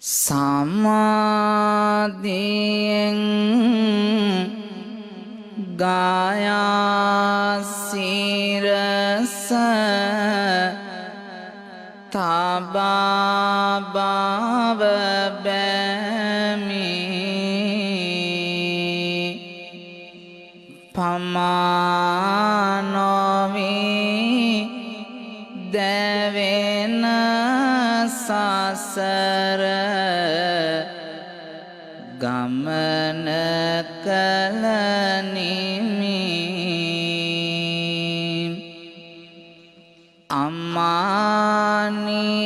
සමාධියෙන් ගායාසිරස තබාබව බැමි පමානොවී දැවෙන සසර ගමන කලනිමි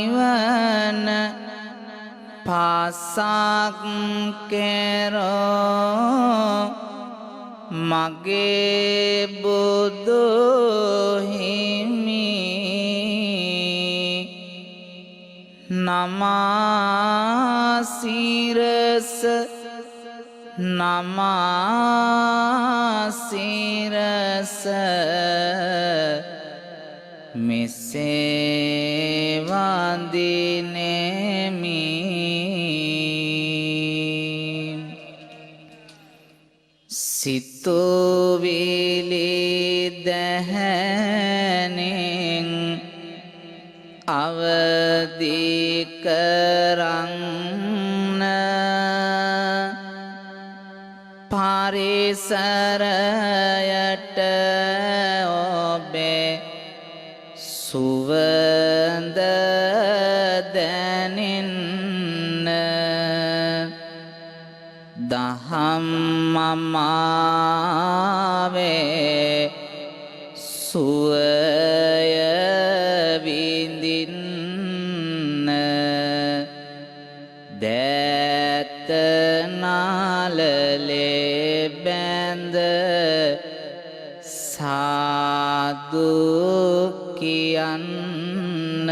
අමානිවන පාසක් කෙරෝ මගේ බුදු හිමි නමාසිරස නමාසිරස මෙසේ වඳිනෙමි සිතුවිලි දැහැනෙන් අවදි කරන්න පරිසරයට ඔබේ සුවඳ දැනෙන්න දහම්මමාවේ සුවය විඳින්න දැතනාලලේ බැඳ සාදු කියන්න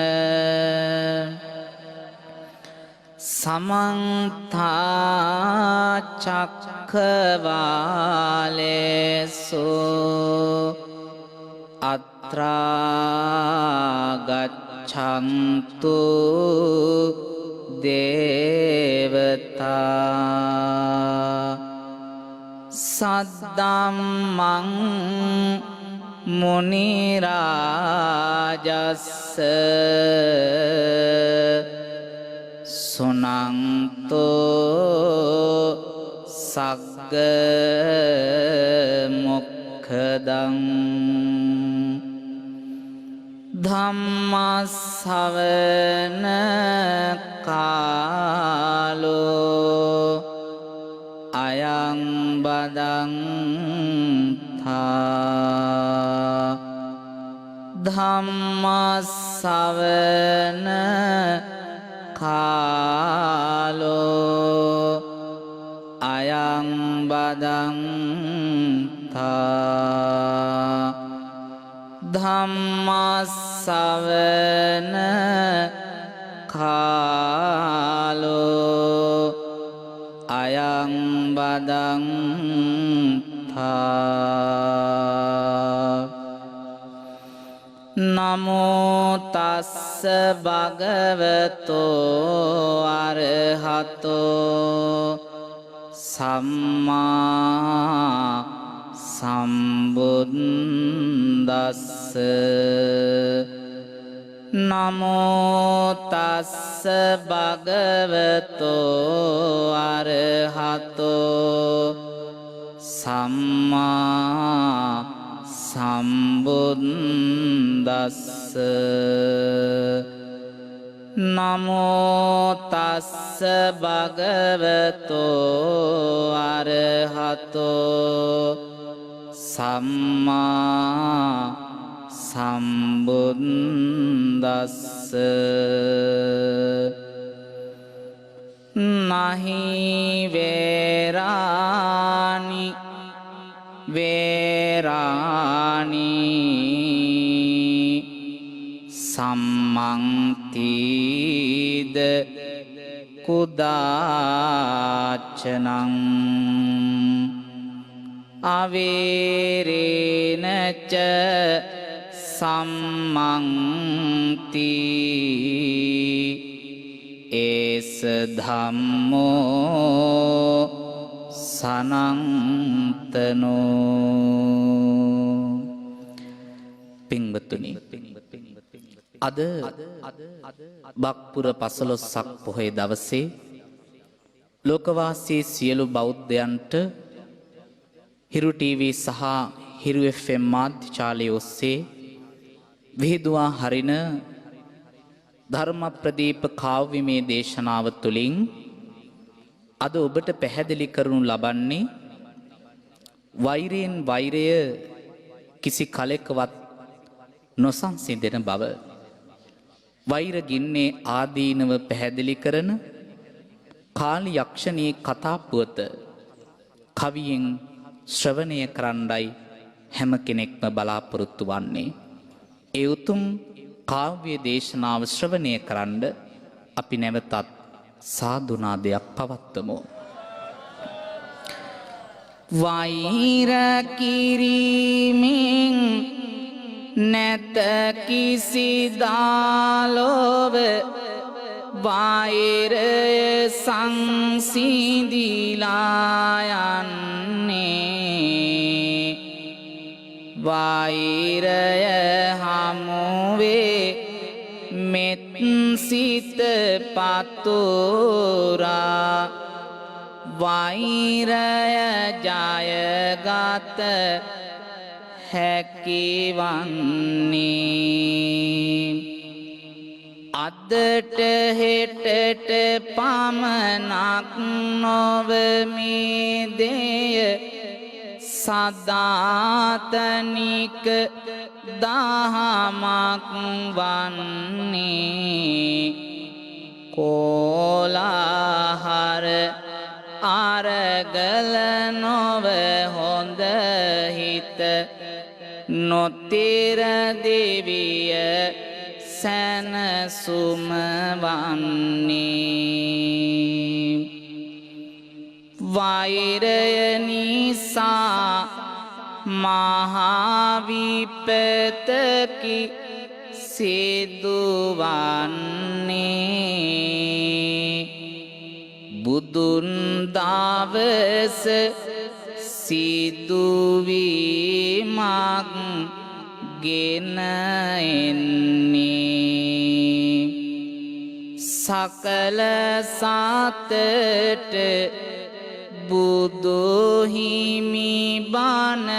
සමන්තා චක්ඛවාලේසු අත්‍රා ගච්ඡන්තු දේවතා සද්දම්මං මුනි රාජස්ස සුනන්තෝ සග්ග මොක්ඛදං ධම්මස්සවන කාලෝ අයං බදන්තා ධම්මස්සවන කාලෝ අයං බදන්තා ධම්මස්සවන කාලෝ අයං බදන්තා නමෝ තස්ස භගවතෝ අරහතෝ සම්මා සම්බුද්දස්ස නමෝ තස්ස භගවතෝ අරහතෝ සම්මා සම්බුද්දස්ස නමෝ තස්ස භගවතෝ අරහතෝ සම්මා සම්බුද්දස්ස නහි වේරානි වේරානි සම්මන්තිද කුදාචනං අවේරේනච සම්මන්ති ඒස ධම්මෝ සනන්තනෝ. පින්වත්තුනි, අද බක්පුර 15ක් පොහොය දවසේ ලෝකවාසී සියලු බෞද්ධයන්ට හිරු ටීවී සහ හිරු FM මාධ්‍යාලය ඔස්සේ විහිදුවා හරින ධර්ම ප්‍රදීප කාව්‍යමය දේශනාව තුළින් අද ඔබට පැහැදිලි කරනු ලබන්නේ වෛරයෙන් වෛරය කිසි කලෙකවත් නොසංසිඳෙන බව. වෛර ගින්නේ ආදීනව පැහැදිලි කරන කාලි යක්ෂණී කතා පුවත කවියෙන් ශ්‍රවණය කරන්නයි හැම කෙනෙක්ම බලාපොරොත්තු වන්නේ. ඒ උතුම් කාව්‍ය දේශනාව ශ්‍රවණය කරන්න අපි නැවතත් සාදුනාදයක් පවත්වමු. වෛර කිරීමෙන් නැත කිසිදාලොව වෛරය සංසිඳිලා යන්නේ. වෛරය හමුවේ මෙත් සිත පතුරා වෛරය ජයගත හැකිවන්නේ. අදට හෙටට පමණක් නොව මේ දෙය සදාතනික දහමක් වන්නේ. කෝලාහර අරගල නොව හොඳ හිත නොතිර දෙවිය සැනසුම වන්නේ. වෛරය නිසා මහාවිපතකි සිදුවන්නේ. බුදුන් දවස සිදුවීමක් ගෙන එන්නේ. සකල සතට බුදුහිමි බණ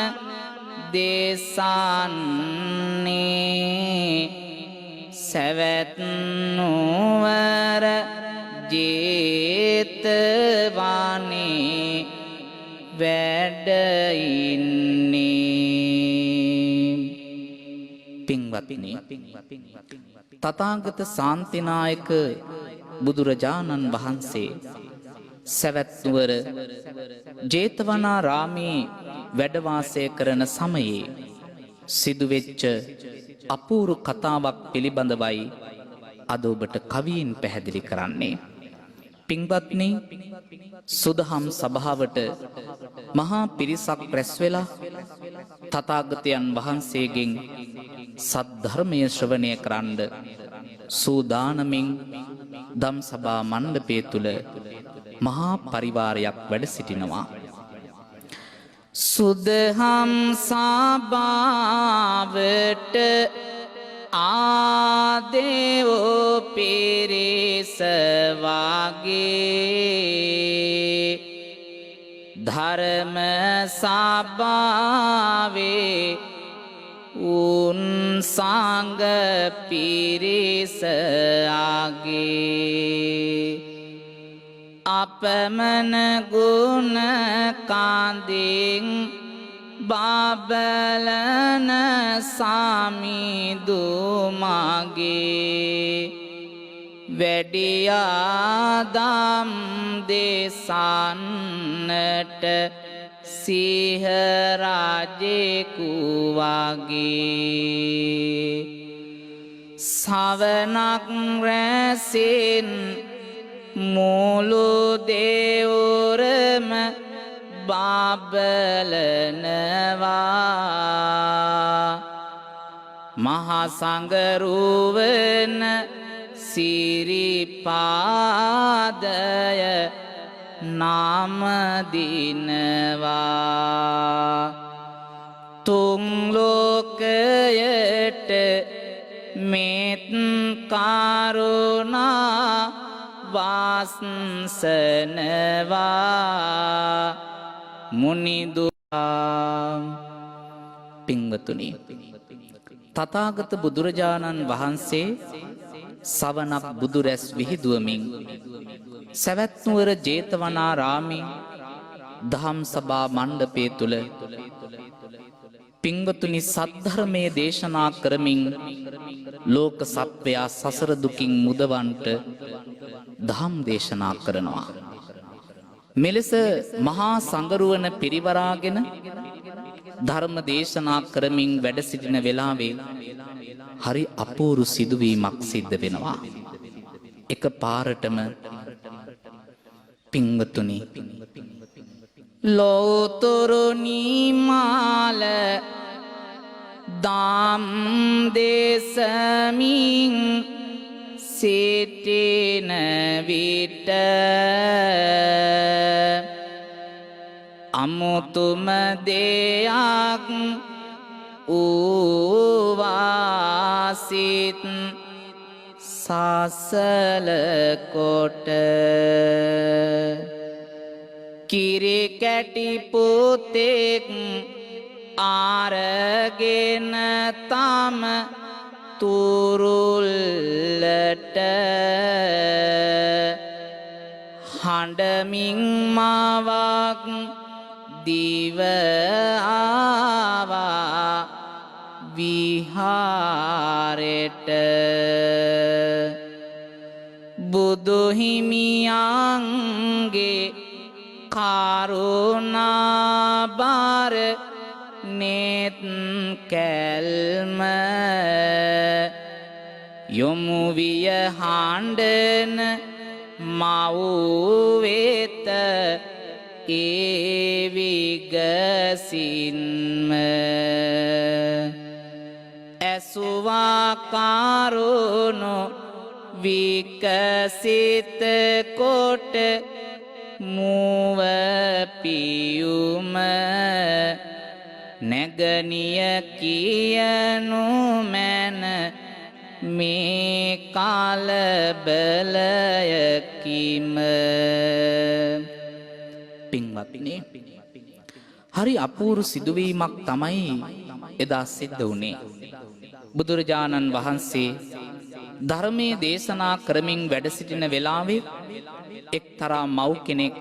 දේශන්නේ. සැවැත් නුවර ජේතවනේ වැඩ ඉන්නේ. පින්වත්නි, තථාගත ශාන්තිනායක බුදුරජාණන් වහන්සේ සැවැත් නුවර ජේතවනාරාමේ වැඩ වාසය කරන සමයේ සිදුවෙච්ච අපූර්ව කතාවක් පිළිබඳවයි අද ඔබට කවියෙන් පැහැදිලි කරන්නේ. පින්වත්නි, සුදහම් සභාවට මහා පිරිසක් රැස් වෙලා තථාගතයන් වහන්සේගෙන් සද්ධර්මය ශ්‍රවණය කරන්න සූදානමින් දම් සභා මණ්ඩපය තුල මහා පරිවාරයක් වැඩ සිටිනවා. සුදහම් සභාවට ආදේවෝ පිරිස වගේ ධර්ම සභාවේ උන් සංඝ පිරිස ආගේ අපමණ ගුණ කාන්දින් බබලන සාමිදුමගේ වැඩියාදම් දේශන්නට සිහරජෙකු වගේ සවනක් රැසින් මුළු දෙවුරම බබලනවා. මහා සංඝරුවන සිරිපාදය නාමදිනවා තුන් ලෝකයට මෙත් කරුණා වාසනවා මුනිදුවා පින්වතුනි තථාගත බුදුරජාණන් වහන්සේ සවනක් බුදුරැස් විහිදුවමින් සවැත් නුවර ජේතවනාරාමේ දහම් සභා මණ්ඩපය තුල පින්වතුනි සද්ධර්මයේ දේශනා කරමින් ලෝක සත්වයා සසර දුකින් මුදවන්ට දහම් දේශනා කරනවා. මෙලෙස මහා සංගරුවන පිරිවරාගෙන ධර්ම දේශනා කරමින් වැඩ සිටින වෙලාවේ හරි අපූර්ව සිදුවීමක් සිද්ධ වෙනවා. එක පාරටම පින්වතුනි ලෝතුරු නිමාල දම් දේශමින් සිටින විට අමුතුම දෙයක් ඌවාසිත සසල කොට කිරි කැටි පුතෙක් ආරගෙන තම තුරුල්ලට හඬමින් මාවක් දිව ආවා විහාරෙට බුදු හිමියන්ගේ කරුණාබර නෙත් කැල්ම යොමු විය හඬන මව් වෙත ඒ විගසින්ම ඇසුවා කරුණු විකසිත කොට මුව පියුම නැගනිය කියනු මැන මේ කලබලයකිම පින්වත්නි හරි අපූර්ව සිදුවීමක් තමයි එදා සිද්ධ වුණේ. බුදුරජාණන් වහන්සේ ධර්මයේ දේශනා කරමින් වැඩ සිටින වෙලාවේ එක්තරා මව් කෙනෙක්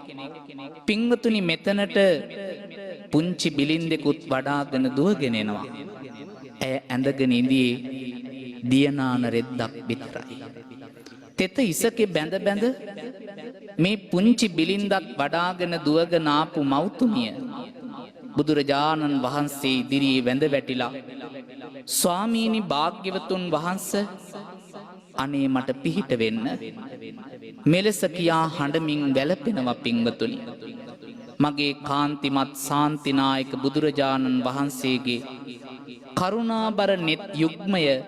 පින්වතුනි මෙතනට පුංචි බිලින්දෙකුත් වඩාගෙන දුවගෙන එනවා. ඇය ඇඳගෙන ඉඳියේ දියනාන රෙද්දක් විතරයි. තෙත ඉසකේ බැඳ බැඳ මේ පුංචි බිලින්දක් වඩාගෙන දුවගෙන ආපු මව්තුමිය බුදුරජාණන් වහන්සේ ඉදිරියේ වැඳ වැටිලා ස්වාමීනි භාග්‍යවතුන් වහන්සේ අනේ මට පිහිට වෙන්න මෙලෙස කියා හඬමින් වැළපෙනවා පින්වතුනි. මගේ කාන්තිමත් ශාන්තිනායක බුදුරජාණන් වහන්සේගේ කරුණාබර නෙත් යුග්මය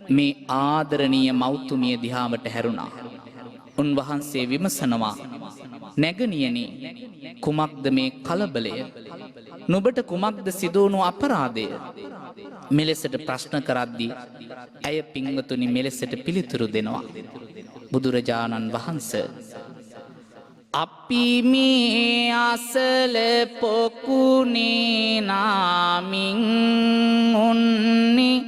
මේ ආදරණීය මෞතුමිය දිහාවට හැරුණා. උන්වහන්සේ විමසනවා නැගණියනි කුමක්ද මේ කලබලය? නුඹට කුමක්ද සිදුවුණු අපරාධය? මෙලෙසට ප්‍රශ්න කරද්දී ඇය පින්වතුනි මෙලෙසට පිළිතුරු දෙනවා. බුදුරජාණන් වහන්සේ අපි මේ අසල පොකුණේ නාමින් උන්නි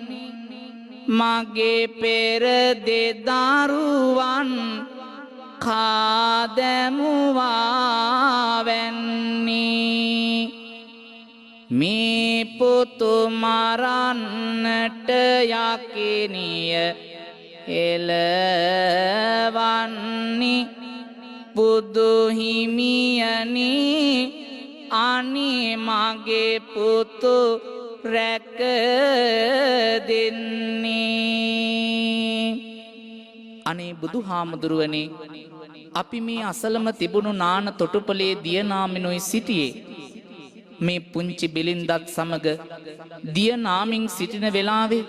මගේ පෙර දෙදරුවන් කාදැමුවා වැන්නේ මේ පුතු මරන්නට යකිනිය එළවන්නේ බුදු හිමියනි අනේ මගේ පුතු රැක දෙන්නේ. අනේ බුදුහාමුදුරුවනේ අපි මේ අසලම තිබුණු නාන තොටුපලේ දියනාමිනුයි සිටියේ. මේ පුංචි බිලින්දත් සමග දියනාමින් සිටින වෙලාවේ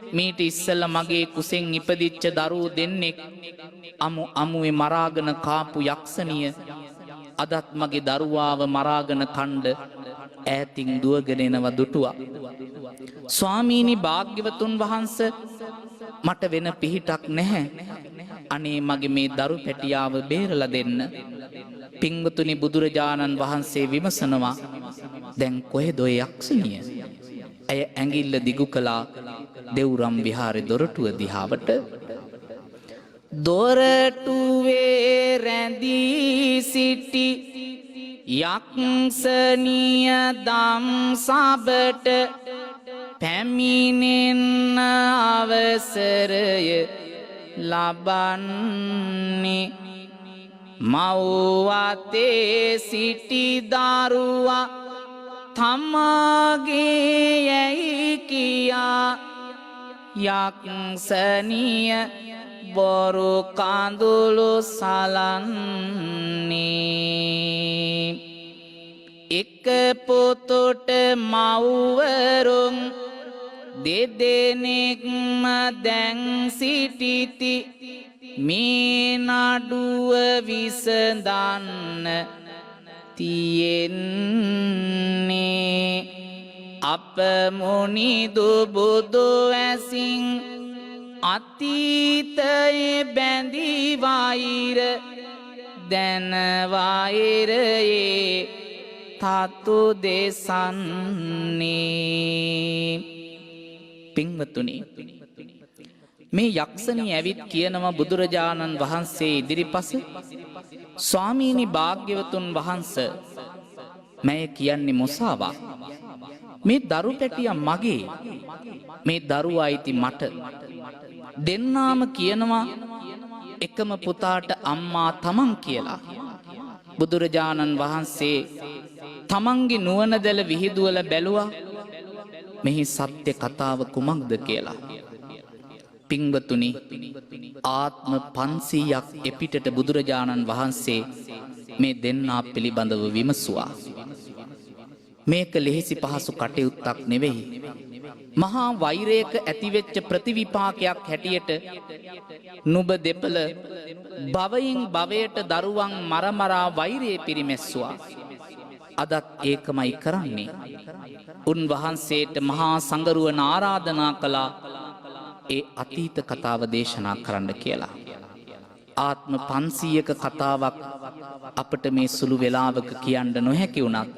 මීට ඉස්සෙල්ල මගේ කුසෙන් ඉපදිච්ච දරුවෝ දෙන්නෙක් අමුවේ මරාගෙන කාපු යක්ෂණිය අදත් මගේ දරුවාව මරාගෙන කණ්ඩ ඈතින් දුවගෙන එනවා දුටුවා. ස්වාමීනි භාග්‍යවතුන් වහන්සේ මට වෙන පිහිටක් නැහැ. අනේ මගේ මේ දරු පැටියාව බේරලා දෙන්න. පින්වතුනි බුදුරජාණන් වහන්සේ විමසනවා දැන් කොහෙද ඔය යක්ෂණිය? ඇය ඇඟිල්ල දිගු කළා දෙව්රම් විහාරේ දොරටුව දිහාවට. දොරටුවේ රැඳී සිටි යක්ෂණිය දම් සබට පැමිණෙන්න අවසරය ලබන්නේ. මව්වතේ සිටි දරුවා තමාගේ යැයි කියා යක්ෂණිය බොරු කඳුළු සලන්නේ. එක පොතොට මව්වරුන් දෙදෙනෙක්ම දැන් සිටිති. මේ නඩුව විසඳන්න තියෙන්නේ. අප මුනිදු බුදු ඇසින් අතීතයේ බැඳි වෛර දැන වෛරයේ තතු දෙසන්නේ. පින්වතුනි මේ යක්ෂණී ඇවිත් කියනවා බුදුරජාණන් වහන්සේ ඉදිරිපස ස්වාමීනි භාග්‍යවතුන් වහන්සේ මම කියන්නේ මොසාවක්. මේ දරු පැටියා මගේ. මේ දරුවා අයිති මට. දෙන්නාම කියනවා එකම පුතාට අම්මා තමන් කියලා. බුදුරජාණන් වහන්සේ තමන්ගේ නුවණ දැල විහිදුවල බැලුවා මෙහි සත්‍ය කතාව කුමක්ද කියලා. පින්වතුනි ආත්ම 500ක් එපිටට බුදුරජාණන් වහන්සේ මේ දෙන්නා පිළිබඳව විමසුවා. මේක ලෙහෙසි පහසු කටයුත්තක් නෙවෙයි. මහා වෛරයක ඇතිවෙච්ච ප්‍රතිවිපාකයක් හැටියට නුඹ දෙපළ භවයෙන් භවයට දරුවන් මරමරා වෛරයේ පිරිමැස්සුවා. අදත් ඒකමයි කරන්නේ. උන්වහන්සේට මහා සංගරුවන ආරාධනා කළා ඒ අතීත කතාව දේශනා කරන්න කියලා. ආත්ම 500ක කතාවක් අපට මේ සුළු වේලාවක කියන්න නොහැකි වුණත්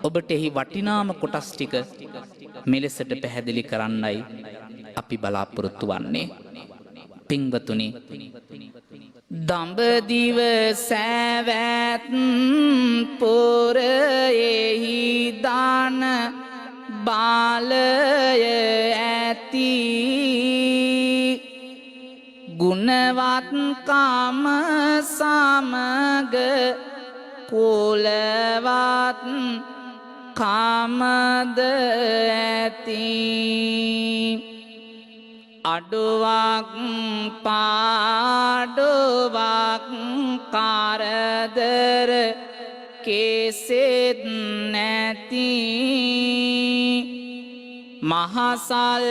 ඔබට එහි වටිනාම කොටස් ටික මෙලෙසට පැහැදිලි කරන්නයි අපි බලාපොරොත්තු වන්නේ. පින්වතුනි දඹදිව සෑවැත් පොරෙහි දාන බාලය ඇති ගුණවත් කාම සමග කුලවත් කාමද ඇති අඩුවක් පාඩුවක් කරදර කෙසෙත් නැති මහසල්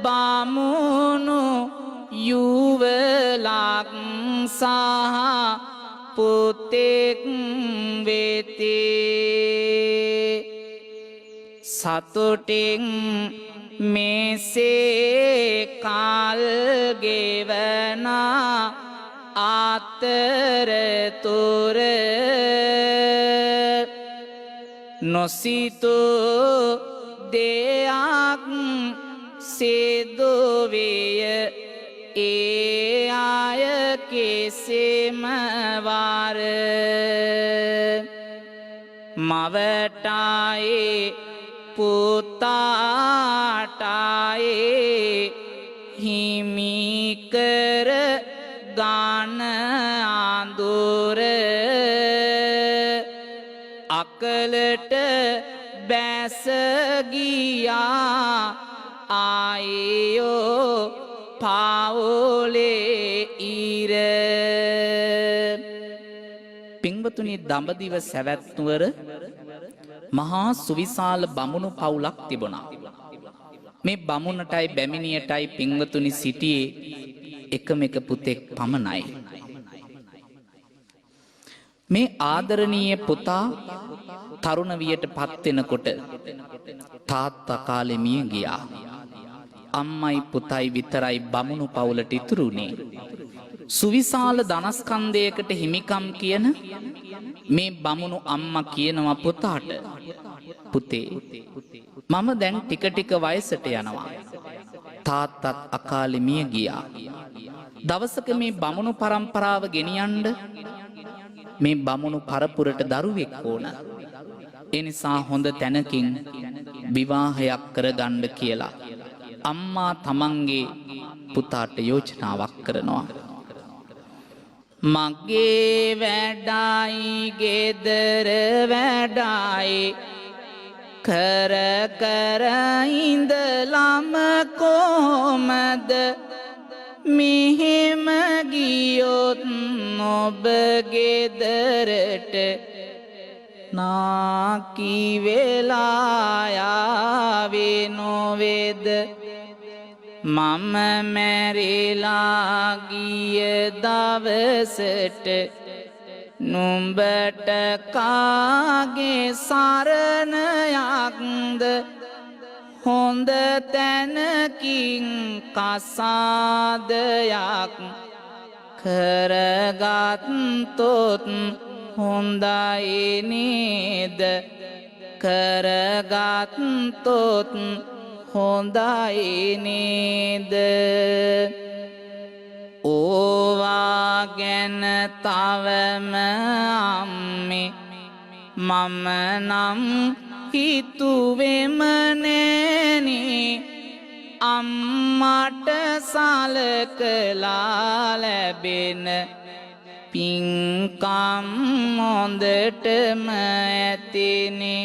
බමුණු යුවලක් සහ පුතෙක් වෙතේ සතුටින් මෙසේ කල් ගෙවනා අතරතුර නොසිතූ දෙයක් සිදුවිය ඒ අය කෙසේම වර මවටයි පුතාටයි හිමිකර ගාන අඳුර අකලට බැස ගියා ආයෝ පාවොලේ ඉර. පින්වතුනි දඹදිව සැවැත් නුවර මහා සුවිශාල බමුණු පවුලක් තිබුණා. මේ බමුණටයි බැමිණියටයි පින්වතුනි සිටියේ එකම එක පුතෙක් පමණයි. මේ ආදරණීය පුතා තරුණ වියට පත් වෙනකොට තාත්තා කාලේ මිය ගියා. අම්මයි පුතයි විතරයි බමුණු පවුලට ඉතුරු වුණේ. සුවිශාල ධනස්කන්ධයකට හිමිකම් කියන මේ බමුණු අම්මා කියනවා පුතාට, පුතේ මම දැන් ටික ටික වයසට යනවා. තාත්තත් අකාලේ මිය ගියා. දවසක මේ බමුණු පරම්පරාව ගෙනියන්න මේ බමුණු පරපුරට දරුවෙක් ඕන. ඒ නිසා හොඳ තැනකින් විවාහයක් කරගන්න කියලා අම්මා තමන්ගේ පුතාට යෝජනාවක් කරනවා. මගේ වැඩයි ගෙදර වැඩයි කර කර ඉඳලම කොහමද මෙහෙම ගියොත් ඔබ ගෙදරට නාකි වෙලා යාවේ නොවේද? මම මැරිලා ගිය දවසට නුඹට කාගේ සරණයක්ද? හොඳ තැනකින් කසාදයක් කරගත්තොත් හොඳයි නේද? කරගත්තොත් හොඳයි නේද? ඕවා ගැන තවම අම්මේ මම නම් හිතුවෙම නෑනේ. අම්මට සලකලා ලැබෙන පින්කම් හොඳටම ඇතිනේ.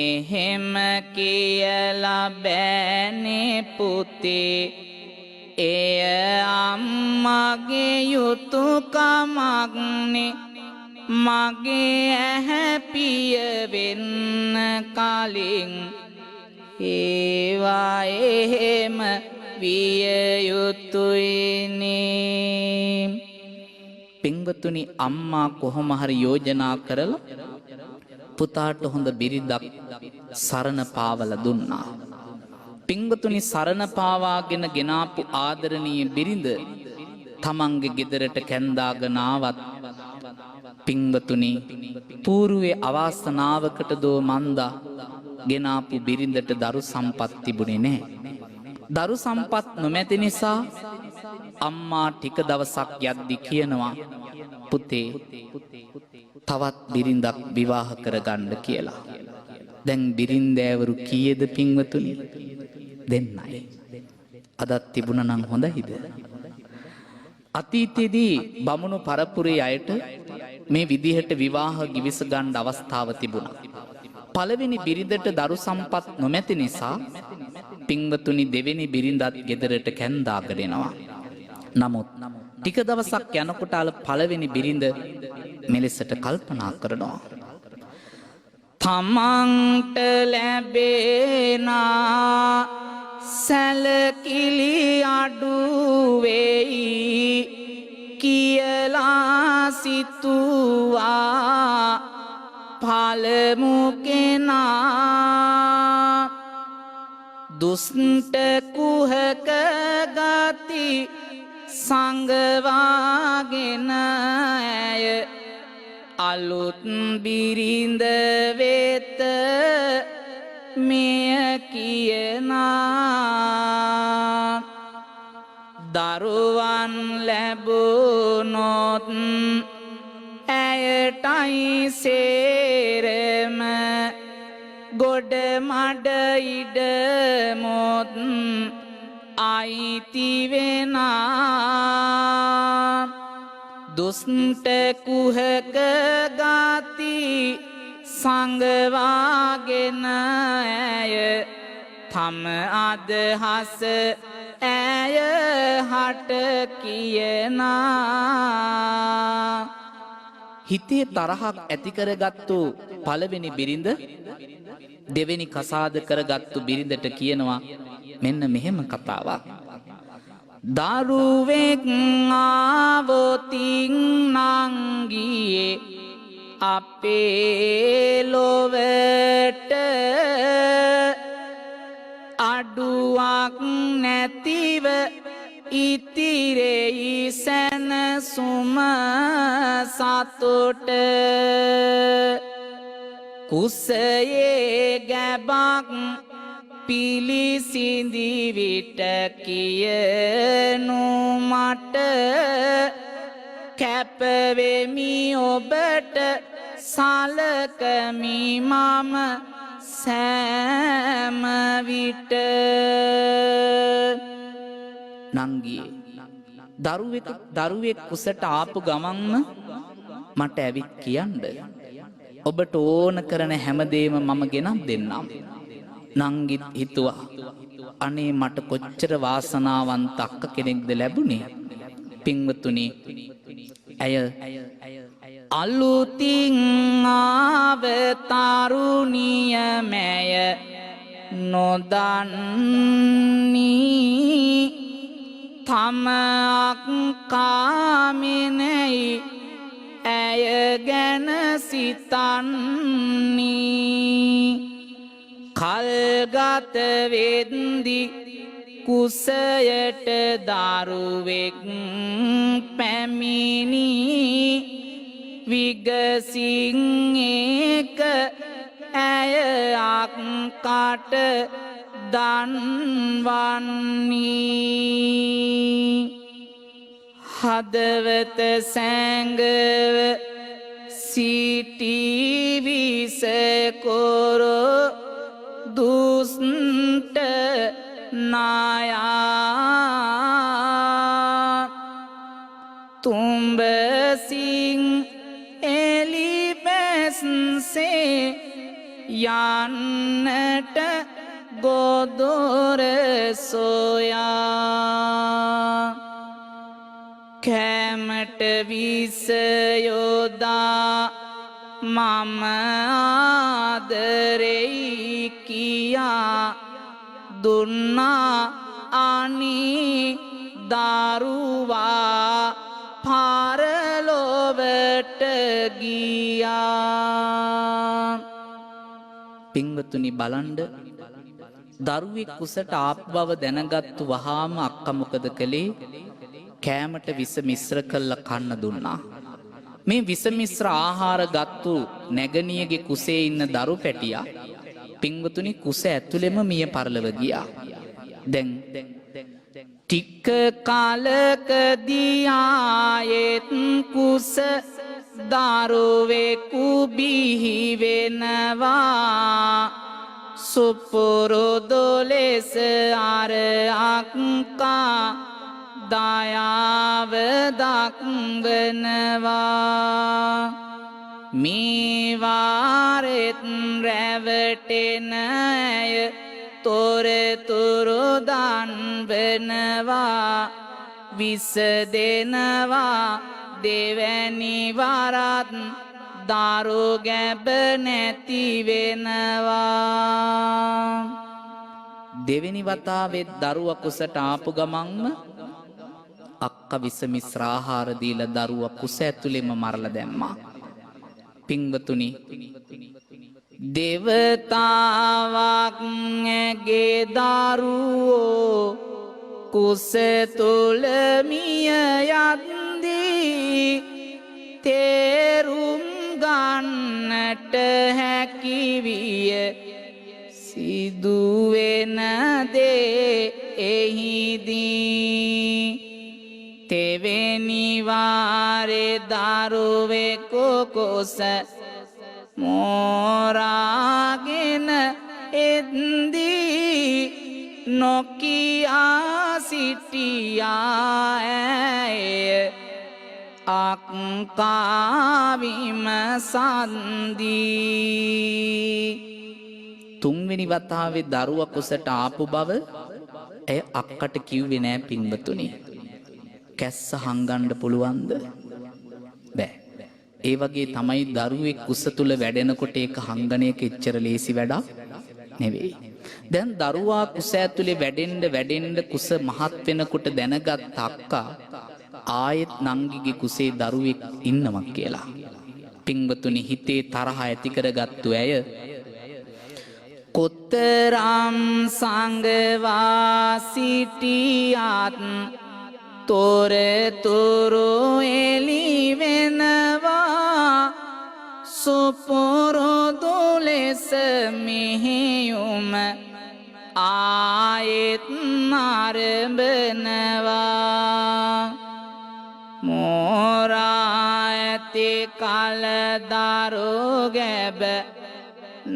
එහෙම කියලා බෑනේ පුතේ, එය අම්මගේ යුතුකමක්නේ. මගේ ඇහැ පිය වෙන්න කලින් ඒවා එහෙම විය යුතුයිනේ. පින්වතුනි, අම්මා කොහොම හරි යෝජනා කරලා පුතාට හොඳ බිරිඳක් සරණ පාවලා දුන්නා. පින්වතුනි, සරණ පාවාගෙන ගෙනාපු ආදරණීය බිරිඳ තමන්ගේ ගෙදරට කැන්දාගෙන ආවත් පින්වතුනි, పూర్වේ අවාසනාවකට දෝ මන්දා ගෙනාපු බිරිඳට දරු සම්පත් තිබුණේ නැහැ. දරු සම්පත් නොමැති නිසා අම්මා ටික දවසක් යද්දි කියනවා, පුතේ තවත් බිරිඳක් විවාහ කරගන්න කියලා. දැන් බිරින්දෑවරු කීයද පින්වතුනි? දෙන්නයි. අදත් තිබුණා නම් හොඳයිද? අතීතයේදී බමුණු පරපුරේ අයට මේ විදිහට විවාහ ගිවිස ගන්න අවස්ථාව තිබුණා. පළවෙනි බිරිඳට දරු සම්පත් නොමැති නිසා පින්වතුනි දෙවෙනි බිරිඳත් ගෙදරට කැන්දාගෙන එනවා. නමුත් ටික දවසක් යනකොට පළවෙනි බිරිඳ මෙලෙසට කල්පනා කරනවා, තමන්ට ලැබෙන සැලකිලි අඩු වෙයි කියලා සිතුවා පළමු කෙනා. දුෂ්ට කුහක ගති සංගවාගෙන ඇය අලුත් බිරිඳ වෙත මෙය කියනා. දරුවන් ලැබුණොත් ඇයටයි සේරම ගොඩ මඩ ඉඩ මොත් අයිති වෙනා. දුෂ්ට කුහක ගති සංගවාගෙන ඇය තම අදහස ඇය හට කියනා. හිතේ තරහක් ඇති කරගත්තු පළවෙනි බිරිඳ දෙවෙනි කසාද කරගත්තු බිරිඳට කියනවා මෙන්න මෙහෙම කතාවක්. දරුවෙක් ආවොතින් නංගියේ අපේ ලොවට අඩුවක් නැතිව ඉතිරෙයි සැනසුම සතුට කුසයේ ගැබක් පිලිසිඳි විට කියනු මට කැපවෙමි ඔබට සලකමි මම සෑම විට නංගියේ දරුවෙක් කුසට ආපු ගමන්ම මට ඇවිත් කියන්න ඔබට ඕන කරන හැමදේම මම ගෙනත් දෙන්නම්. නංගිත් හිතුවා අනේ මට කොච්චර වාසනාවන්ත අක්ක කෙනෙක්ද ලැබුණේ. පින්වතුනි ඇය අලුතින් ආව තරුණිය මැය නොදන්නී තම අක්කාමෙනෙයි ඇය ගැන සිතන්නේ කල්ගත වෙද්දි කුසයට දරුවෙක් පැමිණි විගසින් එක ඇය අක්කට දන්වන්නේ හදවත සැඟව සිටිවිසකොර දුස්ට නායා තුම්බසින් එලිබැස්සේ යන්නට ගොදොර සොයා කෑමට විසයොදා මම ආදරෙයි කියා දුන්නා අනී දරුවා පරලොවට ගියා. පින්වතුනි බලන්ඩ දරුවෙක් කුසට ආපු බව දැනගත්තු වහාම අක්කා මොකද කළේ? කෑමට විස මිශ්‍ර කළා කන්න දුන්නා. මේ විස මිශ්‍ර ආහාර ගත්තු නැගණියගේ කුසේ ඉන්න දරු පැටියා පින්වතුනි කුස ඇතුළෙම මිය පරලව ගියා. දැන් ටික කාලකදී ආයෙත් කුස දරුවෙකු බිහි වෙනවා. සුපුරුදු ලෙස අර අක්කා දයාව දක්වනවා. මේ වාරෙත් රැවටෙන අය තොරතුරු දන්වනවා. විස දෙනවා දෙවැනි වරත් දරු ගැබ නැති වෙනවා. දෙවෙනි වතාවෙත් දරුවා කුසට ආපු ගමන්ම අක්කා විස මිශ්‍ර ආහාර දීලා දරුවා කුස ඇතුළෙම මරලා දැම්මා. පින්වතුනි දේවතාවක් ඇගේ දරුවෝ කුස තුල මිය යද්දී තේරුම් ගන්නට හැකි විය සිදුවෙන දේ එහිදී. තෙවෙනි වාරේ දරුවෙකු කුස මෝරාගෙන එද්දී නොකියා සිටියා ඇය අක්කා විමසන්දී. තුන්වෙනි වතාවේ දරුවා කුසට ආපු බව ඇය අක්කට කිව්වේ නෑ. පින්වතුනි කැස්ස හංගන්න පුළුවන්ද? බෑ. ඒ වගේ තමයි දරුවෙක් කුස තුල වැඩෙනකොට ඒක හංගණයක එච්චර ලේසි වැඩක් නෙවෙයි. දැන් දරුවා කුස ඇතුලේ වැඩෙන්න කුස මහත් වෙනකොට දැනගත් අක්කා ආයෙත් නංගිගේ කුසේ දරුවෙක් ඉන්නවා කියලා. පින්වතුනි හිතේ තරහ ඇති කරගත්තු ඇය කොතරම් සංගවා සිටියත් තොරතුරු එලි වෙනවා සුපුරුදු ලෙස මෙහෙයුම ආයෙත් ආරම්භනවා මෝරා ඇති කල දරු ගැබ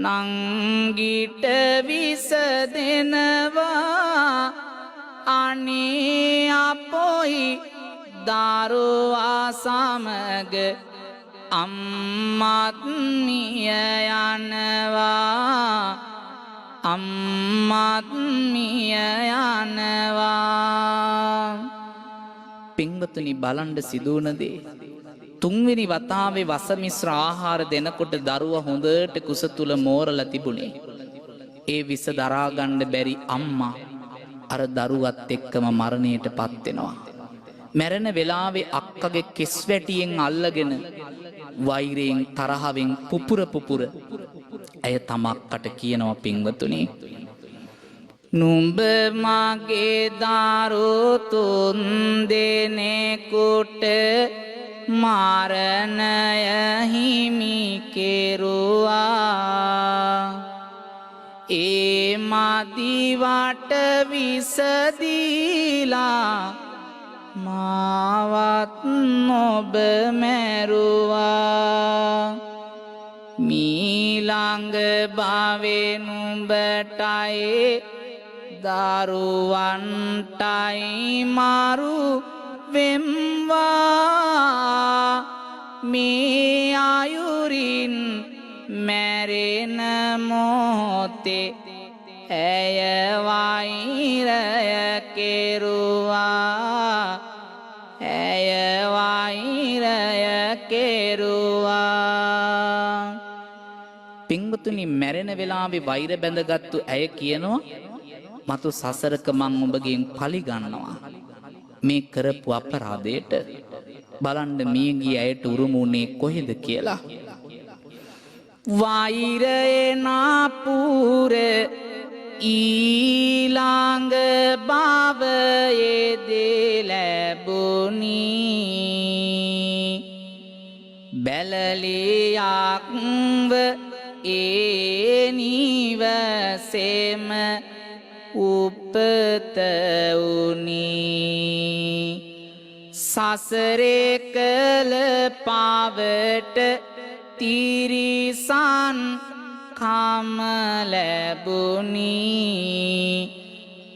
නංගිට විස දෙනවා අනේ අපොයි දරුවා සමග අම්මත් මිය යනවා අම්මත් මිය යනවා. පින්වතුනි බලන්න සිදුවන දේ තුන්වෙනි වතාවේ වසමිශ්‍ර ආහාර දෙනකොට දරුවා හොඳට කුස තුල මෝරලා තිබුණේ. ඒ විස දරා ගන්න බැරි අම්මා අර දරුවත් එක්කම මරණයටපත් වෙනවා. මැරෙන වෙලාවේ අක්කගේ කෙස් වැටියෙන් අල්ලගෙන වෛරයෙන් තරහවෙන් පුපුර ඇය තමක්කට කියනවා පින්වතුනි නුඹ මගේ දරු තුන් දෙනෙකුට මරණය හිමි කෙරුවා ඒ මදිවට විස දීලා මාවත් නොබ මැරුවා මීළඟ භවයේ නුඹටයි දරුවන්ටයි මරු වෙම්වා මේ ආයුරින් මැරෙන මොහොතේ ඇය වෛරය කෙරුවා ඇය වෛරය කෙරුවා. පින්වතුනි මැරෙන වෙලාවේ වෛර බැඳගත්තු ඇය කියනවා මතු සසරක මං ඔබගෙන් පලි ගන්නවා මේ කරපු අපරාධයට. බලන්න මිය ගිය ඇයට උරුමුනේ කොහෙද කියලා. වෛරේ නාපුර ඊළඟ භවයේදී ලැබුණි බැලලියක්ව ඒ නිවසේම උපත වුණි සසරේ කළ පාවට තිරිසන් කම ලැබුණි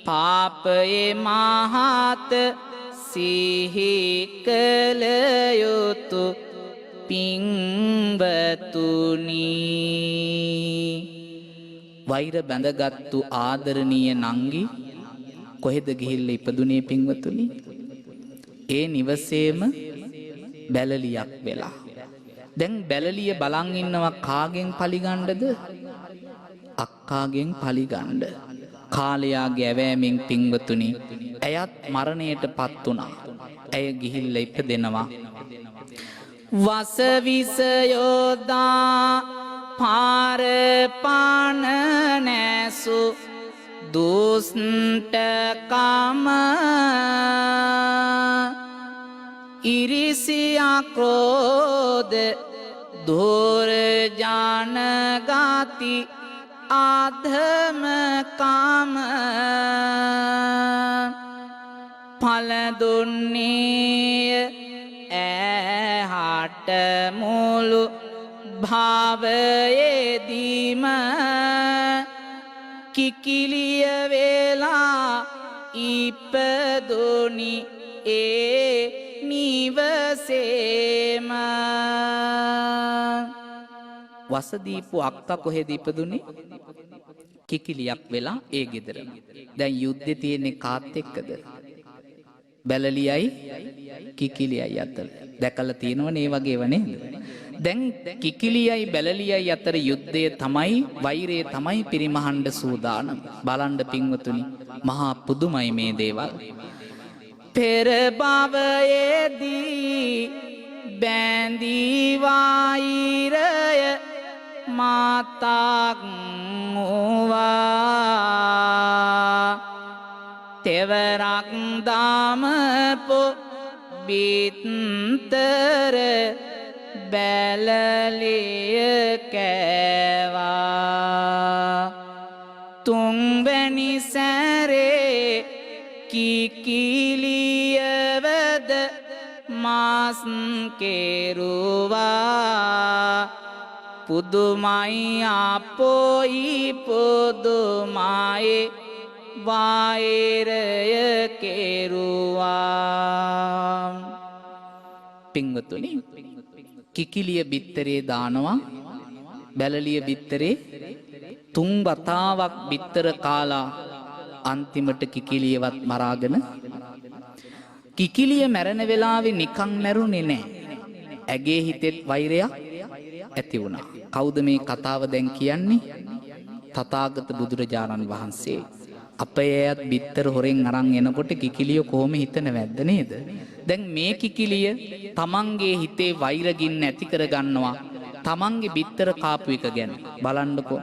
පාපයේ මහත් සිහි කළ යුතු පින්වතුනි. වෛර බැඳගත්තු ආදරණීය නංගි කොහෙද ගිහිල්ලා ඉපදුනේ පින්වතුනි? ඒ නිවසේම බැලලියක් වෙලා. දැන් බැලලිය බලන් ඉන්නවා කාගෙන් පලිගන්නද? අක්කාගෙන් පලිගන්න. කාලයාගේ ඇවෑමෙන් පින්වතුනි ඇයත් මරණයටපත් වුණා. ඇය ගිහිල්ලා ඉපදෙනවා. වසවිස යෝදා පාර පාන නැසු දුෂ්ටකම ඉරිසියා ක්‍රෝධ දුර්ජන ගති ආධම කාම ඵල දුන්නේ ඇහට මුළු භාවයේදීම කිකිලිය වෙලා ඉපදුනි ඒ නිවසේම. වසදීපු අක්කා කොහෙද ඉපදුනේ? කිකිලියක් වෙලා ඒ ගෙදරම. දැන් යුද්ධේ තියෙන්නේ කාත් එක්කද? බැලලියයි කිකිලියයි අතර. දැකලා තියෙනවනේ මේ වගේව නේද? දැන් කිකිලියයි බැලලියයි අතර යුද්ධය තමයි වෛරය තමයි පිරිමහන්න සූදානම්. බලන්න පින්වතුනි මහා පුදුමයි මේ දේවල්. පෙර භවයේදී බැඳී වෛරය මාතක් වූවා තෙවරක් දාමපො බිත්තර බැලලිය කෑවා තුන්වැනි සැරේ කිකිලියවද මාස් කෙරුවා පුදුමයි අපොයි පුදුමයි වෛරය කෙරුවා. පින්වතුනි කිකිලිය බිත්තරේ දානවා බැලලිය බිත්තරේ තුන් වතාවක් බිත්තර කාලා අන්තිමට කිකිලියවත් මරාගෙන කිකිලිය මැරෙන වෙලාවේ නිකන් මැරුණේ නැහැ. ඇගේ හිතෙත් වෛරයක් ඇති වුණා. කවුද මේ කතාව දැන් කියන්නේ? තථාගත බුදුරජාණන් වහන්සේ. අපේ ඇයත් බිත්තර හොරෙන් අරන් එනකොට කිකිලිය කොහොම හිතනවද නේද? දැන් මේ කිකිලිය තමන්ගේ හිතේ වෛරගින්න ඇති කරගන්නවා තමන්ගේ බිත්තර කාපු එක ගැන. බලන්නකෝ.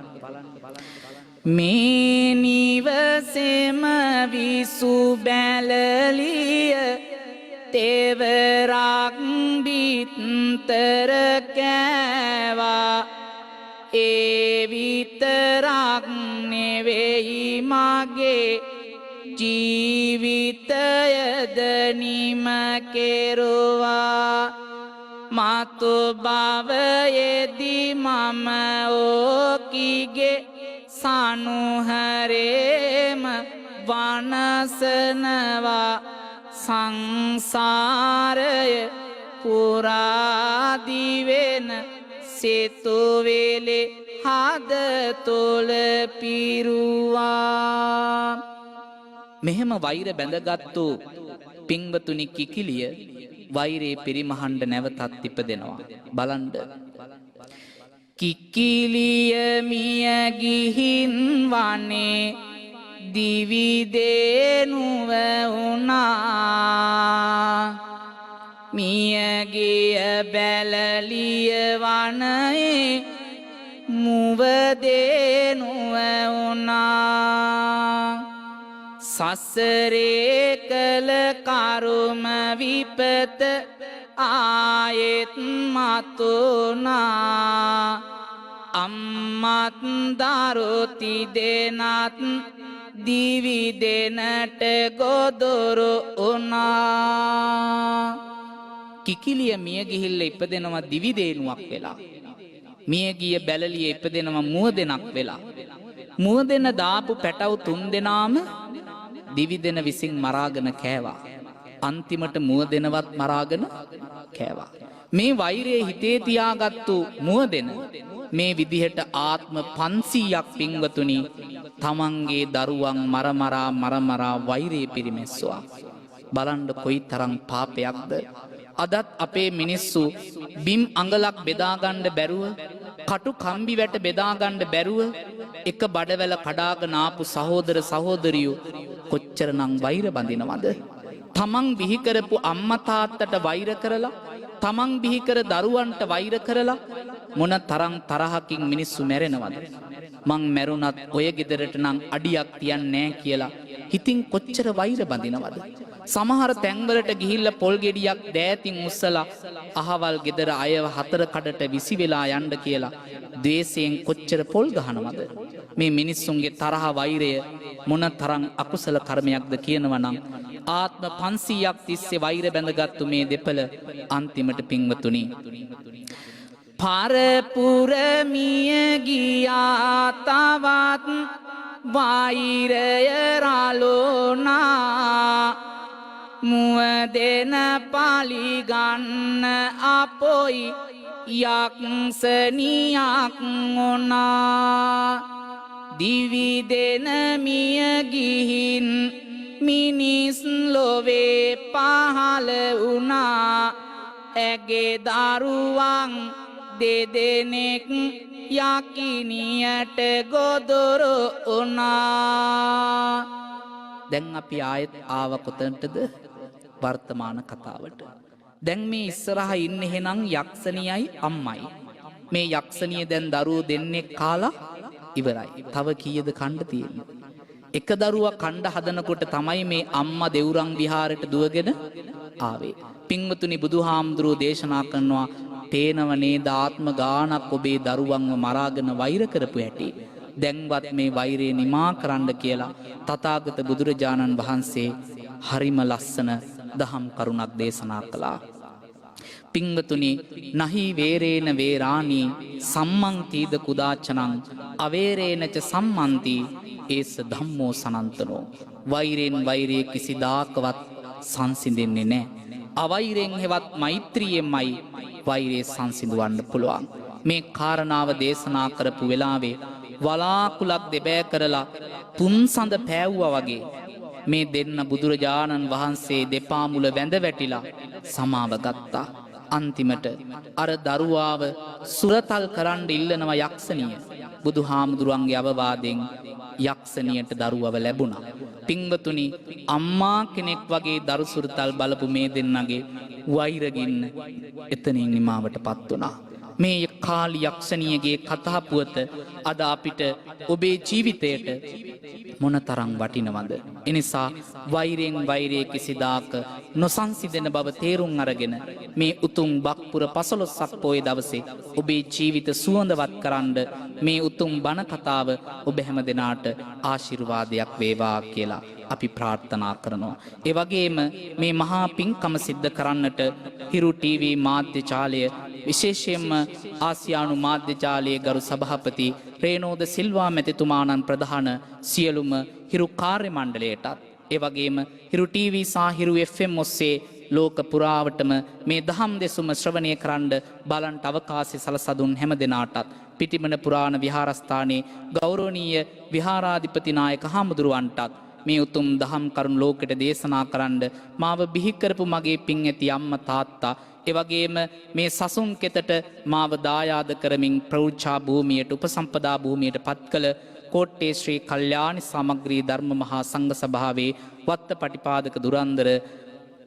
මේ නිවසේම විසු බැලලිය තෙවරක් බිත්තර කෑවා ඒ විතරක් නෙවෙයි මගේ ජීවිතයද නිම කෙරුවා මතු භවයේදී මම ඕකිගේ සනුහරේම වනසනවා සංසාරය පුරාදිවෙන සිතුවිලි හද තුල පිරුවා. මෙහෙම වෛර බැඳගත්තු පින්වතුනි කිකිලිය වෛරේ පිරිමහන්න නැවතත් ඉපදෙනවා. බලන්න. කිකිලිය මිය ගිහින් වනේ දිවිදේනුව වුණා මියගිය බැලලිය වනයේ මුවදේනුව වුණා සසරේ කළ කරුම විපත ආයෙත් මතුනා අම්මත් දරුති දෙනත් දිවි දෙනට ගොදුරු වුණා. කිකිලිය මිය ගිහිල්ලා ඉපදෙනවා දිවි දේනුවක් වෙලා. මිය ගිය බැලලිය ඉපදෙනවා මුව දෙනක් වෙලා. මුව දෙන දාපු පැටව තුන් දෙනාම දිවි දෙන විසින් මරාගෙන කෑවා. අන්තිමට මුව දෙනවත් මරාගෙන කෑවා. මේ වෛරයේ හිතේ තියාගත්තු මුව දෙන මේ විදිහට ආත්ම 500ක් පින්වතුනි තමන්ගේ දරුවන් මරමරා වෛරයේ පිරිමැස්සුවා. බලන්න කොයිතරම් පාපයක්ද. අදත් අපේ මිනිස්සු බිම් අඟලක් බෙදාගන්න බැරුව, කටු කම්බි වැට බෙදාගන්න බැරුව එක බඩවැල කඩාගෙන ආපු සහෝදර සහෝදරියෝ කොච්චරනම් වෛර බඳිනවද? තමන් බිහි කරපු අම්මා තාත්තට වෛර කරලා, තමන් බිහි කර දරුවන්ට වෛර කරලා මොන තරම් තරහකින් මිනිස්සු මැරෙනවද? මං මැරුණත් ඔය ගෙදරට නම් අඩියක් තියන්නේ නැහැ කියලා හිතින් කොච්චර වෛර බඳිනවද? සමහර තැන්වලට ගිහිල්ලා පොල් ගෙඩියක් දෑතින් උස්සලා අහවල් ගෙදර අයව හතර කඩට විසි වෙලා යන්න කියලා ද්වේෂයෙන් කොච්චර පොල් ගහනවද? මේ මිනිස්සුන්ගේ තරහ වෛරය මොන තරම් අකුසල කර්මයක්ද කියනවා නම් ආත්ම 500ක් තිස්සේ වෛර බැඳගත්තු මේ දෙපළ අන්තිමට පින්වතුනි පරපුර මිය ගියා තවත් වෛරය රාලෝනා මුව දෙන පාලි ගන්න අපොයි යක්ෂණියක් වුණා දිවි දෙන මිය ගිහින් මිනිස් ලොවේ පහළ වුණා ඇගේ දරුවන් දෙදෙනෙක් යකිනියට ගොදුරු වුණා. දැන් අපි ආයෙත් ආව කොතනටද? වර්තමාන කතාවට. දැන් මේ ඉස්සරහා ඉන්නේ එහෙනම් යක්ෂණියයි අම්මයි. මේ යක්ෂණිය දැන් දරුවෝ දෙන්නෙක් කාලා ඉවරයි. තව කීයද කන්න තියෙන්නේ? එක දරුවා කණ්ඩ හදනකොට තමයි මේ අම්මා දෙවුරන් විහාරයට දුවගෙන ආවේ. පින්වතුනි බුදුහාමුදුරුවෝ දේශනා කරනවා පේනව නේද ආත්ම ගානක් ඔබේ දරුවන්ව මරාගෙන වෛර කරපු හැටි. දැන්වත් මේ වෛරය නිමා කරන්න කියලා තථාගත බුදුරජාණන් වහන්සේ හරිම ලස්සන දහම් කරුණක් දේශනා කළා. පින්වතුනි නහි වේරේන වේරාණී සම්මන්තිද කුදාචනං අවේරේනච සම්මන්ති ඒස ධම්මෝ සනන්තනෝ. වෛරෙන් වෛරයේ කිසිදාකවත් සංසිඳෙන්නේ නැහැ. අවෛරෙන් හෙවත් මෛත්‍රියෙන්මයි වෛරය සංසිඳවන්න පුළුවන්. මේ කාරණාව දේශනා කරපු වෙලාවේ වලාකුලක් දෙබෑ කරලා පුන්සඳ පෑවුවා වගේ මේ දෙන්න බුදුරජාණන් වහන්සේ දෙපා මුල වැඳ වැටිලා සමාව ගත්තා. අන්තිමට අර දරුවාව සුරතල් කරන්න ඉල්ලනවා යක්ෂණිය. බුදුහාමුදුරන්ගේ අවවාදෙන් යක්ෂණියට දරුවව ලැබුණා. පින්වතුනි අම්මා කෙනෙක් වගේ දරු සුරතල් බලපු මේ දෙන්නගේ වෛරගින්න එතනින් නිමාවටපත් වුණා. මේ කාලි යක්ෂණියගේ කතා පුවත අද අපිට ඔබේ ජීවිතයට මොනතරම් වටිනවද? එනිසා වෛරයෙන් වෛරයේ කිසිදාක නොසන්සිදෙන බව තේරුම් අරගෙන මේ උතුම් බක්පුර 15ක් පොයේ දවසේ ඔබේ ජීවිත සුවඳවත් කරන්න මේ උතුම් බණ කතාව ඔබ හැම දෙනාට ආශිර්වාදයක් වේවා කියලා අපි ප්‍රාර්ථනා කරනවා. ඒ වගේම මේ මහා පිංකම සිද්ධ කරන්නට හිරු ටීවී මාධ්‍ය ජාලය විශේෂයෙන්ම ආසියානු මාධ්‍ය ජාලයේ ගරු සභාපති රේනෝද සිල්වා මැතිතුමාණන් ප්‍රධාන සියලුම හිරු කාර්ය මණ්ඩලයටත් ඒ වගේම හිරු ටීවී සහ හිරු FM ඔස්සේ ලෝක පුරාවටම මේ දහම් දෙසුම ශ්‍රවණය කරන්න බලන්ට අවකාශය සලසා දුන් හැම දෙනාටත් පිටිමන පුරාණ විහාරස්ථානයේ ගෞරවනීය විහාරාධිපති නායක හාමුදුරුවන්ටත් මේ උතුම් දහම් කරුණ ලෝකෙට දේශනා කරන්න මාව බිහි කරපු මගේ පින් ඇති අම්මා තාත්තා ඒ වගේම මේ සසුන් කෙතට මාව දායාද කරමින් ප්‍රෞಢා භූමියට උපසම්පදා භූමියට පත් කළ කෝට්ටේ ශ්‍රී කල්යාණි සමග්‍රී ධර්ම මහා සංඝ සභාවේ වත්තපටිපාදක දුරන්දර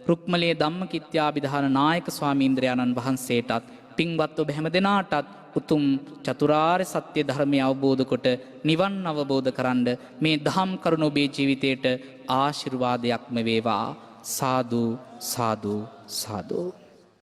රුක්මලේ ධම්මකිත්‍යාභිධාන නායක ස්වාමීන්ද්‍රයන්න් වහන්සේටත් පින්වත් ඔබ හැම දෙනාටත් උතුම් චතුරාර්ය සත්‍ය ධර්මය අවබෝධ කොට නිවන් අවබෝධ කරන්න මේ දහම් කරුණ ඔබේ ජීවිතයට ආශිර්වාදයක්ම වේවා. සාදු සාදු සාදු.